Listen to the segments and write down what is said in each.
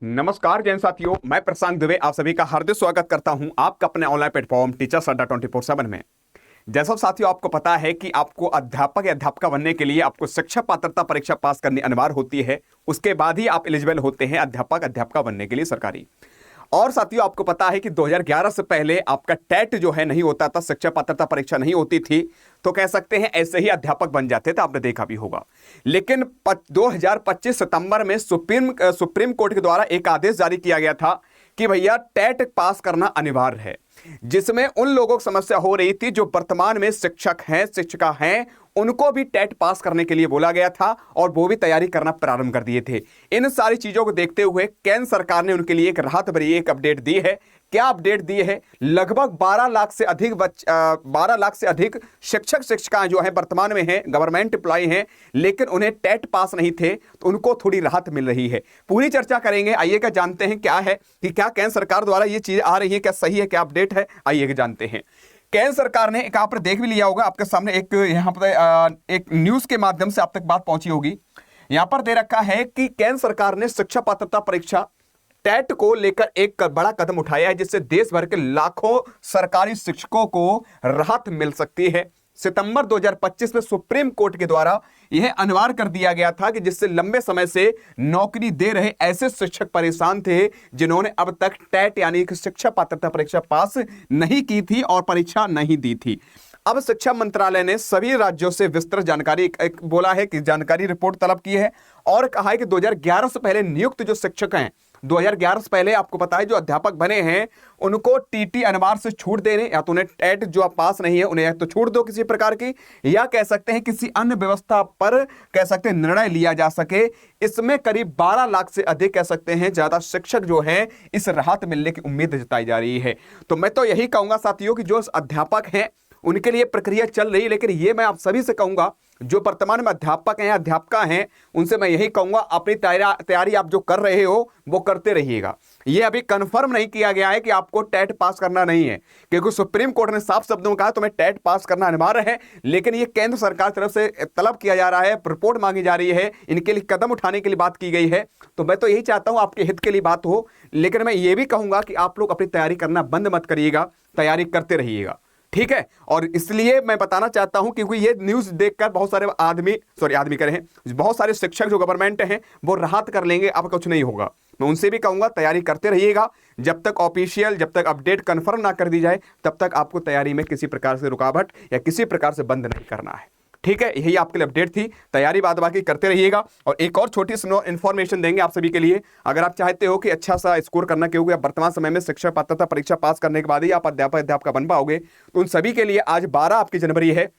नमस्कार जैन साथियों, मैं प्रशांत दुबे आप सभी का हार्दिक स्वागत करता हूं आपका अपने ऑनलाइन प्लेटफॉर्म टीचर्स अड्डा 24/7 में। जैसा साथियों आपको पता है कि आपको अध्यापक या अध्यापिका बनने के लिए आपको शिक्षक पात्रता परीक्षा पास करनी अनिवार्य होती है। उसके बाद ही आप एलिजिबल होते हैं अध्यापक अध्यापिका बनने के लिए सरकारी। और साथियों आपको पता है कि 2011 से पहले आपका टेट जो है नहीं होता था, शिक्षक पात्रता परीक्षा नहीं होती थी, तो कह सकते हैं ऐसे ही अध्यापक बन जाते थे, आपने देखा भी होगा। लेकिन 2025 सितंबर में सुप्रीम कोर्ट के द्वारा एक आदेश जारी किया गया था कि भैया टेट पास करना अनिवार्य है, जिसमें उन लोगों को समस्या हो रही थी जो वर्तमान में शिक्षक हैं, शिक्षिका हैं, उनको भी टेट पास करने के लिए बोला गया था और वो भी तैयारी करना प्रारंभ कर दिए थे। इन सारी चीजों को देखते हुए केंद्र सरकार ने उनके लिए एक राहत भरी एक अपडेट दी है। क्या अपडेट दी है? लगभग 12 लाख से अधिक शिक्षक शिक्षिकाएं जो है वर्तमान में हैं, गवर्नमेंट एम्प्लॉय हैं, लेकिन उन्हें टेट पास नहीं थे, तो उनको थोड़ी राहत मिल रही है। पूरी चर्चा करेंगे, आइए क्या जानते हैं क्या है कि क्या केंद्र सरकार द्वारा ये चीज आ रही है, क्या सही है, क्या अपडेट है, आइए जानते हैं। केंद्र सरकार ने एक, आप देख भी लिया होगा आपके सामने एक यहां पर एक न्यूज के माध्यम से आप तक बात पहुंची होगी। यहां पर दे रखा है कि केंद्र सरकार ने शिक्षा पात्रता परीक्षा टेट को लेकर एक बड़ा कदम उठाया है, जिससे देश भर के लाखों सरकारी शिक्षकों को राहत मिल सकती है। सितंबर 2025 में सुप्रीम कोर्ट के द्वारा यह अनिवार्य कर दिया गया था कि जिससे लंबे समय से नौकरी दे रहे ऐसे शिक्षक परेशान थे जिन्होंने अब तक टेट यानी कि शिक्षा पात्रता परीक्षा पास नहीं की थी और परीक्षा नहीं दी थी। अब शिक्षा मंत्रालय ने सभी राज्यों से विस्तृत जानकारी बोला है कि जानकारी रिपोर्ट तलब की है और कहा है कि 2011 से पहले नियुक्त जो शिक्षक हैं, 2011 से पहले आपको पता है जो अध्यापक बने हैं उनको टीटी अनिवार्य से छूट देने, या तो उन्हें टेट जो पास नहीं है उन्हें या तो छूट दो किसी प्रकार की, या कह सकते हैं किसी अन्य व्यवस्था पर कह सकते हैं निर्णय लिया जा सके। इसमें करीब 12 लाख से अधिक कह सकते हैं ज्यादा शिक्षक जो हैं इस राहत मिलने की उम्मीद जताई जा रही है। तो मैं तो यही कहूंगा साथियों कि जो अध्यापक हैं उनके लिए प्रक्रिया चल रही है, लेकिन ये मैं आप सभी से कहूंगा जो वर्तमान में अध्यापक हैं, अध्यापिका हैं, उनसे मैं यही कहूंगा अपनी तैयारी आप जो कर रहे हो वो करते रहिएगा। ये अभी कंफर्म नहीं किया गया है कि आपको टेट पास करना नहीं है, क्योंकि सुप्रीम कोर्ट ने साफ शब्दों में कहा तुम्हें टेट पास करना अनिवार्य है, लेकिन ये केंद्र सरकार की तरफ से तलब किया जा रहा है, रिपोर्ट मांगी जा रही है, इनके लिए कदम उठाने के लिए बात की गई है। तो मैं तो यही चाहता हूं आपके हित के लिए बात हो, लेकिन मैं ये भी कहूंगा कि आप लोग अपनी तैयारी करना बंद मत करिएगा, तैयारी करते रहिएगा, ठीक है। और इसलिए मैं बताना चाहता हूं क्योंकि ये न्यूज़ देखकर बहुत सारे आदमी करें, बहुत सारे शिक्षक जो गवर्नमेंट हैं वो राहत कर लेंगे, अब कुछ नहीं होगा। मैं उनसे भी कहूंगा तैयारी करते रहिएगा, जब तक ऑफिशियल, जब तक अपडेट कंफर्म ना कर दी जाए तब तक आपको तैयारी में किसी प्रकार से रुकावट या किसी प्रकार से बंद नहीं करना है, ठीक है। यही आपके लिए अपडेट थी, तैयारी बाद बाकी करते रहिएगा। और एक और छोटी सी इन्फॉर्मेशन देंगे आप सभी के लिए, अगर आप चाहते हो कि अच्छा सा स्कोर करना, क्योंकि वर्तमान समय में शिक्षक पात्रता परीक्षा पास करने के बाद ही आप अध्यापक बन पाओगे, तो उन सभी के लिए आज 12 आपकी जनवरी है,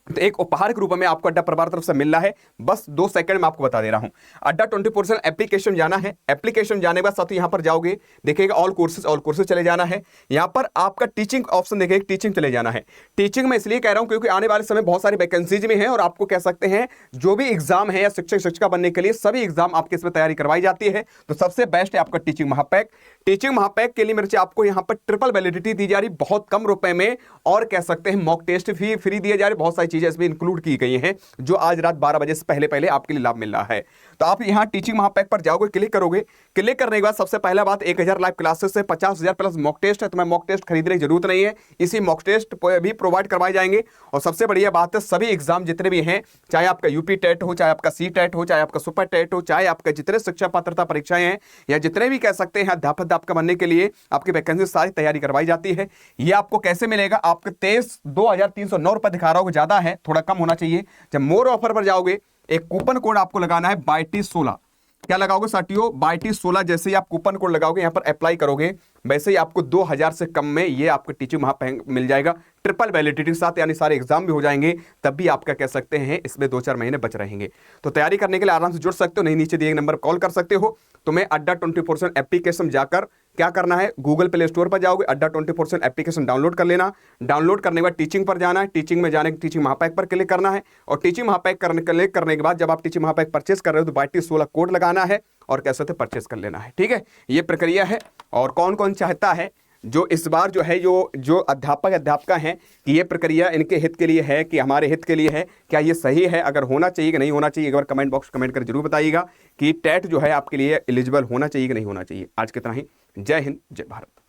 तो एक उपहार के रूप में आपको अड्डा परिवार तरफ से मिल रहा है। बस 2 सेकंड में आपको बता दे रहा हूं। अड्डा 24/7 एप्लीकेशन जाना है, एप्लीकेशन जाने के बाद साथ ही यहां पर जाओगे, देखिएगा ऑल कोर्सेज चले जाना है। यहां पर आपका टीचिंग ऑप्शन देखिएगा, टीचिंग चले जाना है। टीचिंग में इसलिए कह रहा हूं क्योंकि आने वाले समय बहुत सारी वैकेंसीज में है और आपको कह सकते हैं जो भी एग्जाम है या शिक्षक शिक्षिका बनने के लिए सभी एग्जाम आपके इसमें तैयारी करवाई जाती है। तो सबसे बेस्ट है आपका टीचिंग महापैक। टीचिंग महापैक के लिए मेरे आपको यहां पर ट्रिपल वैलिडिटी दी जा रही बहुत कम रुपए में, और कह सकते हैं मॉक टेस्ट भी फ्री दिए जा रहे, बहुत सारी चीजें इसमें इंक्लूड की गई हैं जो आज रात 12 बजे से पहले आपके लिए लाभ मिल रहा है। तो आप यहां टीचिंग महापैक पर जाओगे, क्लिक करोगे, क्लिक करने के बाद सबसे पहला बात 1000 लाइव क्लासेस से 50,000 प्लस मॉक टेस्ट है। तो मैं मॉक टेस्ट खरीदने की जरूरत नहीं है, इसी मॉक टेस्ट भी प्रोवाइड करवाए जाएंगे। और सबसे बढ़िया बात है सभी एग्जाम जितने भी हैं, चाहे आपका यूपी टेट हो, चाहे आपका सी टेट हो, चाहे आपका सुपर टेट हो, चाहे आपका जितने शिक्षा पात्रता परीक्षाएं हैं या जितने भी कह सकते हैं अध्यापक बनने के लिए आपकी वैकेंसी सारी तैयारी करवाई जाती है। ये आपको कैसे मिलेगा? आपके 23,309 रुपए दिखा रहा हो, ज्यादा है, थोड़ा कम होना चाहिए। जब मोर ऑफर पर जाओगे एक कूपन कोड आपको लगाना है BYT16। क्या लगाओगे साथियों? BYT16। जैसे ही आप कूपन कोड लगाओगे, यहां पर अप्लाई करोगे, वैसे ही आपको 2000 से कम में ये आपको टीचिंग महापैक मिल जाएगा, ट्रिपल वैलिडिटी के साथ, यानी सारे एग्जाम भी हो जाएंगे, तब भी आपका कह सकते हैं इसमें 2-4 महीने बच रहेंगे। तो तैयारी करने के लिए आराम से जुड़ सकते हो, नहीं नीचे दिए गए नंबर कॉल कर सकते हो। तो मैं अड्डा 24/7 एप्लीकेशन जाकर क्या करना है, गूगल प्ले स्टोर पर जाओगे, अड्डा 24/7 एप्लीकेशन डाउनलोड कर लेना। डाउनलोड करने के बाद टीचिंग पर जाना है, टीचिंग में जाने के टीचिंग महापैक पर क्लिक करना है, और टीचिंग महापैक क्लिक करने के बाद जब आप टीचिंग महापैक परचेस कर रहे हो तो BYT16 कोड लगाना है और कैसे परचेस कर लेना है, ठीक है। ये प्रक्रिया है। और कौन कौन चाहता है जो इस बार जो है जो अध्यापक अध्यापिका हैं कि ये प्रक्रिया इनके हित के लिए है कि हमारे हित के लिए है, क्या ये सही है, अगर होना चाहिए कि नहीं होना चाहिए, एक बार कमेंट बॉक्स कमेंट कर जरूर बताइएगा कि टेट जो है आपके लिए एलिजिबल होना चाहिए कि नहीं होना चाहिए। आज कितना ही। जय हिंद, जय भारत।